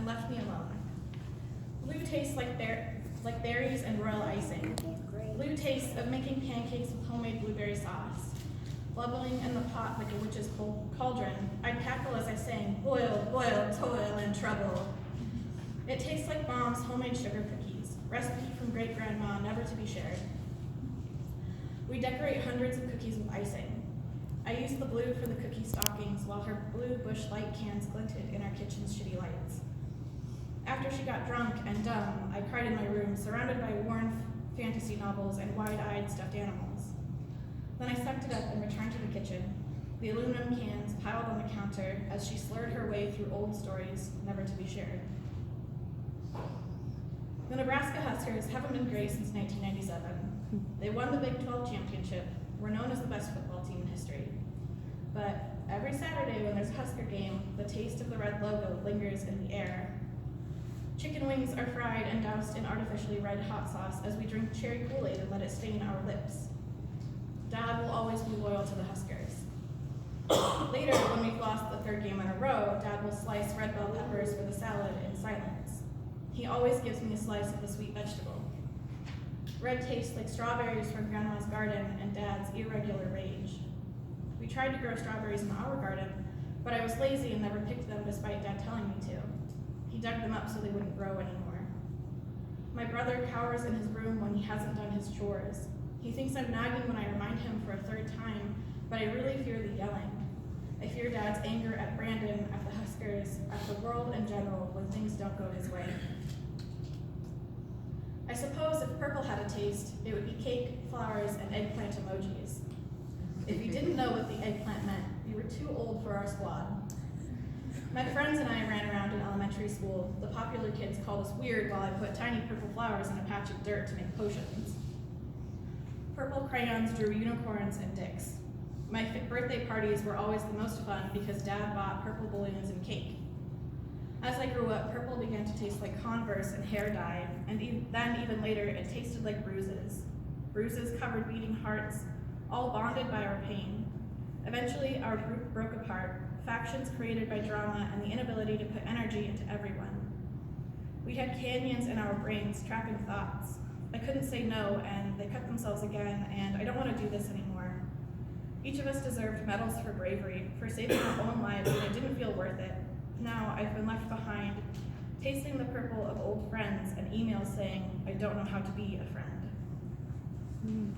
left me alone. Blue tastes like berries and royal icing. Blue tastes of making pancakes with homemade blueberry sauce. Bubbling in the pot like a witch's cauldron, I'd cackle as I sang, boil, boil, toil, and trouble. It tastes like Mom's homemade sugar cookies, recipe from great-grandma, never to be shared. We decorate hundreds of cookies with icing. I used the blue for the cookie stockings while her blue Busch Light cans glinted in our kitchen's shitty lights. After she got drunk and dumb, I cried in my room, surrounded by worn fantasy novels and wide-eyed stuffed animals. Then I sucked it up and returned to the kitchen, the aluminum cans piled on the counter as she slurred her way through old stories never to be shared. The Nebraska Huskers haven't been great since 1997. They won the Big 12 championship, were known as the best football team in history. But every Saturday when there's a Husker game, the taste of the red logo lingers in the air. Chicken wings are fried and doused in artificially red hot sauce as we drink cherry Kool-Aid and let it stain our lips. Dad will always be loyal to the Huskers. Later, when we've lost the third game in a row, Dad will slice red bell peppers for the salad in silence. He always gives me a slice of the sweet vegetable. Red tastes like strawberries from Grandma's garden and Dad's irregular rage. We tried to grow strawberries in our garden, but I was lazy and never picked them despite Dad telling me to. He dug them up so they wouldn't grow anymore. My brother cowers in his room when he hasn't done his chores. He thinks I'm nagging when I remind him for a third time, but I really fear the yelling. I fear Dad's anger at Brandon, at the Huskers, at the world in general when things don't go his way. I suppose if purple had a taste, it would be cake, flowers, and eggplant emojis. If you didn't know what the eggplant meant, you were too old for our squad. My friends and I ran around in elementary school. The popular kids called us weird while I put tiny purple flowers in a patch of dirt to make potions. Purple crayons drew unicorns and dicks. My birthday parties were always the most fun because Dad bought purple balloons and cake. As I grew up, purple began to taste like Converse and hair dye, and then even later, it tasted like bruises. Bruises covered beating hearts, all bonded by our pain. Eventually, our group broke apart, factions created by drama and the inability to put energy into everyone. We had canyons in our brains trapping thoughts. I couldn't say no, and they cut themselves again, and I don't want to do this anymore. Each of us deserved medals for bravery, for saving our own lives, and it didn't feel worth it. Now I've been left behind, tasting the purple of old friends and emails saying, I don't know how to be a friend.